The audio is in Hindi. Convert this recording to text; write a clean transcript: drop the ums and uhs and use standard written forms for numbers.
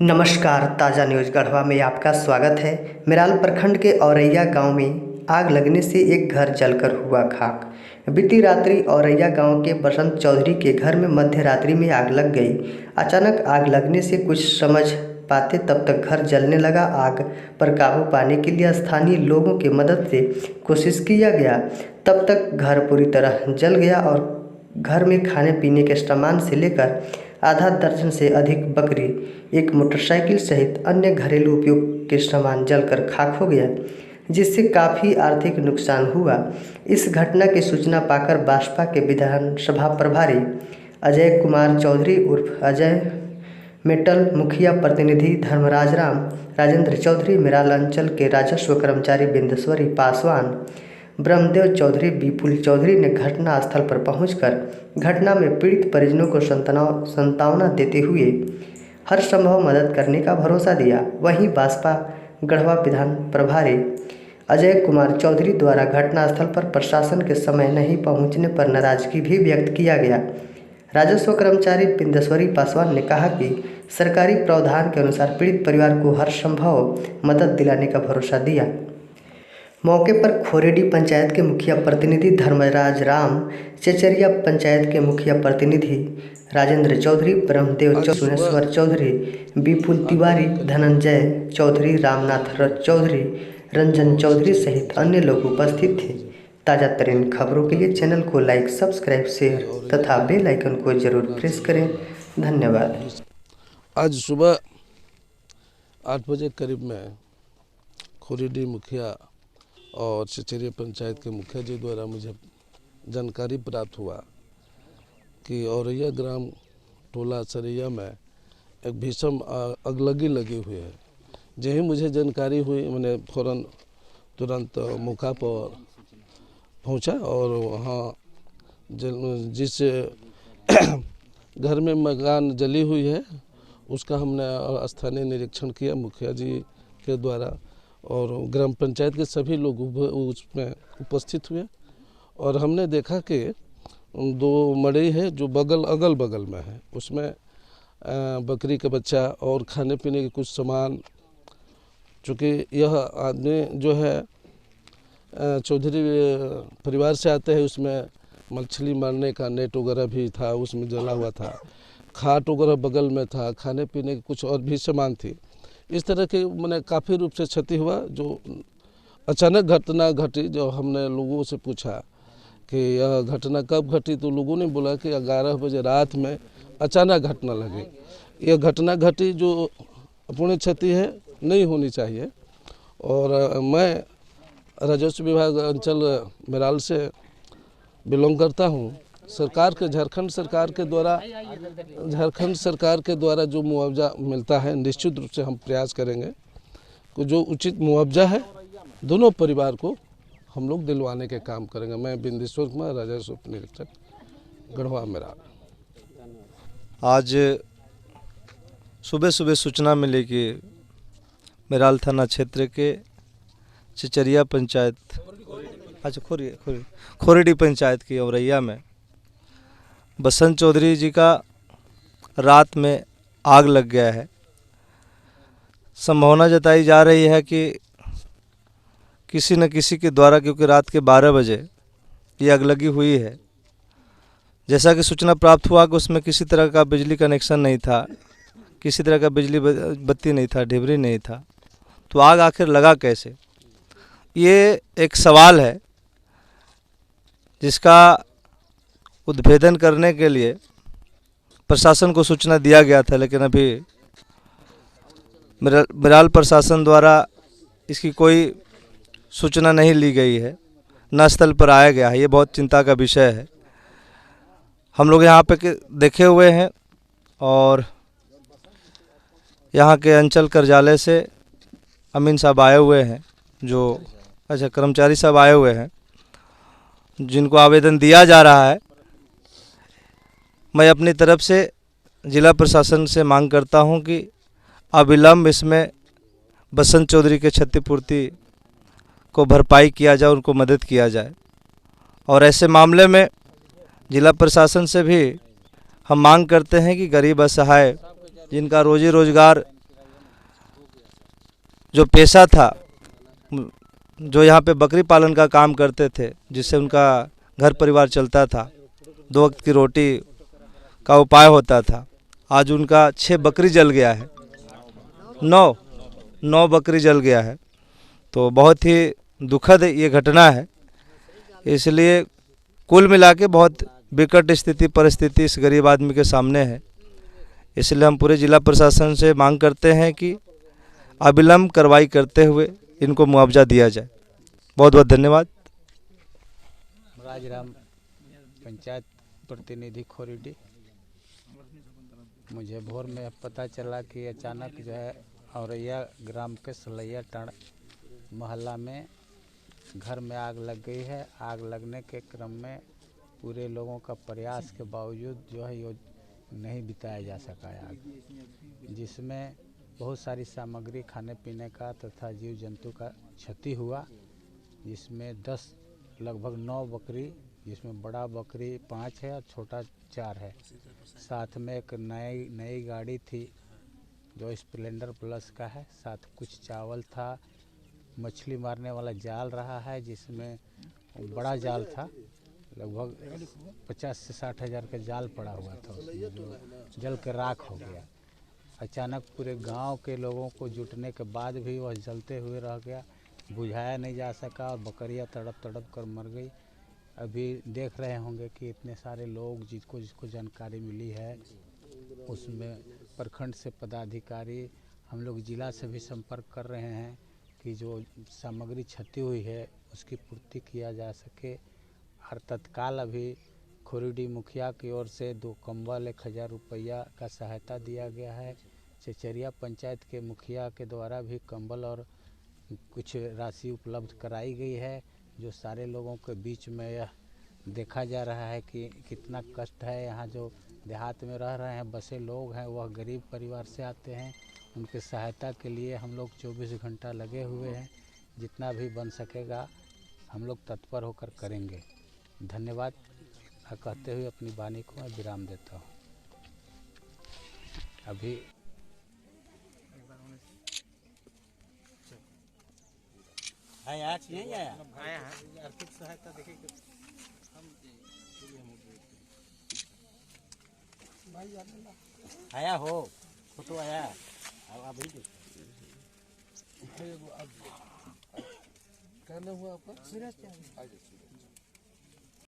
नमस्कार, ताज़ा न्यूज़ गढ़वा में आपका स्वागत है। मेराल प्रखंड के औरैया गांव में आग लगने से एक घर जलकर हुआ खाक। बीती रात्रि औरैया गांव के बसंत चौधरी के घर में मध्य रात्रि में आग लग गई। अचानक आग लगने से कुछ समझ पाते तब तक घर जलने लगा। आग पर काबू पाने के लिए स्थानीय लोगों की मदद से कोशिश किया गया, तब तक घर पूरी तरह जल गया और घर में खाने पीने के सामान से लेकर आधा दर्जन से अधिक बकरी, एक मोटरसाइकिल सहित अन्य घरेलू उपयोग के सामान जलकर खाक हो गया, जिससे काफ़ी आर्थिक नुकसान हुआ। इस घटना की सूचना पाकर भाजपा के विधानसभा प्रभारी अजय कुमार चौधरी उर्फ अजय मेटल, मुखिया प्रतिनिधि धर्मराज राम, राजेंद्र चौधरी, मेराल अंचल के राजस्व कर्मचारी बिंदेश्वरी पासवान, ब्रह्मदेव चौधरी, विपुल चौधरी ने घटना स्थल पर पहुंचकर घटना में पीड़ित परिजनों को सांत्वना देते हुए हर संभव मदद करने का भरोसा दिया। वहीं भाजपा गढ़वा विधान प्रभारी अजय कुमार चौधरी द्वारा घटनास्थल पर प्रशासन के समय नहीं पहुंचने पर नाराजगी भी व्यक्त किया गया। राजस्व कर्मचारी बिंदेश्वरी पासवान ने कहा कि सरकारी प्रावधान के अनुसार पीड़ित परिवार को हर संभव मदद दिलाने का भरोसा दिया। मौके पर खोरेडी पंचायत के मुखिया प्रतिनिधि धर्मराज राम, चेचरिया पंचायत के मुखिया प्रतिनिधि राजेंद्र चौधरी, ब्रह्मदेव सुनेश्वर चौधरी, विपुल तिवारी, धनंजय चौधरी, रामनाथ चौधरी, रंजन चौधरी सहित अन्य लोग उपस्थित थे। ताज़ा तरीन खबरों के लिए चैनल को लाइक, सब्सक्राइब, शेयर तथा बेल आइकन को जरूर प्रेस करें। धन्यवाद। आज सुबह 8 बजे करीब में खोरेडी मुखिया और चचेरिया पंचायत के मुखिया जी द्वारा मुझे जानकारी प्राप्त हुआ कि औरैया ग्राम टोला सरैया में एक भीषण अगलगी लगी हुई है। जहीं मुझे जानकारी हुई, मैंने तुरंत मौका पर पहुंचा और वहाँ जिस घर में मकान जली हुई है उसका हमने स्थानीय निरीक्षण किया मुखिया जी के द्वारा, और ग्राम पंचायत के सभी लोग उसमें उपस्थित हुए और हमने देखा कि 2 मड़ई है जो अगल बगल में है, उसमें बकरी का बच्चा और खाने पीने के कुछ सामान, चूँकि यह आदमी जो है चौधरी परिवार से आते हैं, उसमें मछली मारने का नेट वगैरह भी था, उसमें जला हुआ था, खाट वगैरह बगल में था, खाने पीने के कुछ और भी सामान थी। इस तरह के मैंने काफ़ी रूप से क्षति हुआ। जो अचानक घटना घटी, जो हमने लोगों से पूछा कि यह घटना कब घटी, तो लोगों ने बोला कि 11 बजे रात में अचानक घटना लगी। यह घटना घटी जो अपूर्ण क्षति है, नहीं होनी चाहिए। और मैं राजस्व विभाग अंचल मेराल से बिलोंग करता हूँ। झारखंड सरकार के द्वारा जो मुआवजा मिलता है, निश्चित रूप से हम प्रयास करेंगे कि जो उचित मुआवजा है दोनों परिवार को हम लोग दिलवाने के काम करेंगे। मैं बिंदेश्वर कुमार, राजस्व निरीक्षक, गढ़वा मेराल। आज सुबह सूचना मिली कि मेराल थाना क्षेत्र के चचरिया पंचायत, खोरेडी पंचायत की औरैया में बसंत चौधरी जी का रात में आग लग गया है। संभावना जताई जा रही है कि किसी न किसी के द्वारा, क्योंकि रात के 12 बजे ये अगलगी हुई है। जैसा कि सूचना प्राप्त हुआ कि उसमें किसी तरह का बिजली कनेक्शन नहीं था, किसी तरह का बिजली बत्ती नहीं था, ढिबरी नहीं था, तो आग आखिर लगा कैसे, ये एक सवाल है जिसका उद्भेदन करने के लिए प्रशासन को सूचना दिया गया था, लेकिन अभी मेराल प्रशासन द्वारा इसकी कोई सूचना नहीं ली गई है, न स्थल पर आया गया है। ये बहुत चिंता का विषय है। हम लोग यहाँ पे देखे हुए हैं और यहाँ के अंचल कार्यालय से अमीन साहब आए हुए हैं, जो कर्मचारी साहब आए हुए हैं, जिनको आवेदन दिया जा रहा है। मैं अपनी तरफ से जिला प्रशासन से मांग करता हूं कि अविलंब इसमें बसंत चौधरी के क्षतिपूर्ति को भरपाई किया जाए, उनको मदद किया जाए। और ऐसे मामले में जिला प्रशासन से भी हम मांग करते हैं कि गरीब असहाय जिनका रोजी रोजगार जो पेशा था, जो यहाँ पे बकरी पालन का काम करते थे, जिससे उनका घर परिवार चलता था, 2 वक्त की रोटी का उपाय होता था, आज उनका 6 बकरी जल गया है, 9 बकरी जल गया है। तो बहुत ही दुखद ये घटना है। इसलिए कुल मिला के बहुत विकट स्थिति परिस्थिति इस गरीब आदमी के सामने है। इसलिए हम पूरे जिला प्रशासन से मांग करते हैं कि अविलंब कार्रवाई करते हुए इनको मुआवजा दिया जाए। बहुत बहुत धन्यवाद। राजराम पंचायत प्रतिनिधि खोरीडी। मुझे भोर में पता चला कि अचानक जो है औरैया ग्राम के सलैया टाण मोहल्ला में घर में आग लग गई है। आग लगने के क्रम में पूरे लोगों का प्रयास के बावजूद जो है ये नहीं बिताया जा सका है आग, जिसमें बहुत सारी सामग्री खाने पीने का तथा जीव जंतु का क्षति हुआ, जिसमें लगभग 9 बकरी, जिसमें बड़ा बकरी 5 है और छोटा 4 है। साथ में एक नई गाड़ी थी जो स्प्लेंडर प्लस का है, साथ कुछ चावल था, मछली मारने वाला जाल रहा है जिसमें बड़ा जाल था, लगभग 50 से 60 हज़ार का जाल पड़ा हुआ था उसमें, जो जल के राख हो गया। अचानक पूरे गांव के लोगों को जुटने के बाद भी वह जलते हुए रह गया, बुझाया नहीं जा सका और बकरियां तड़प तड़प कर मर गई। अभी देख रहे होंगे कि इतने सारे लोग जिसको जानकारी मिली है, उसमें प्रखंड से पदाधिकारी, हम लोग जिला से भी संपर्क कर रहे हैं कि जो सामग्री क्षति हुई है उसकी पूर्ति किया जा सके। और तत्काल अभी खोरीडी मुखिया की ओर से 2 कंबल 1000 रुपया का सहायता दिया गया है। चचरिया पंचायत के मुखिया के द्वारा भी कंबल और कुछ राशि उपलब्ध कराई गई है, जो सारे लोगों के बीच में यह देखा जा रहा है कि कितना कष्ट है। यहाँ जो देहात में रह रहे हैं बसे लोग हैं, वह गरीब परिवार से आते हैं, उनके सहायता के लिए हम लोग 24 घंटा लगे हुए हैं। जितना भी बन सकेगा हम लोग तत्पर होकर करेंगे। धन्यवाद कहते हुए अपनी वाणी को मैं विराम देता हूँ। अभी आया नहीं आया आर्थिक सहायता देखिए आया हो फोटो आया अभी क्या नाम हुआ आपका?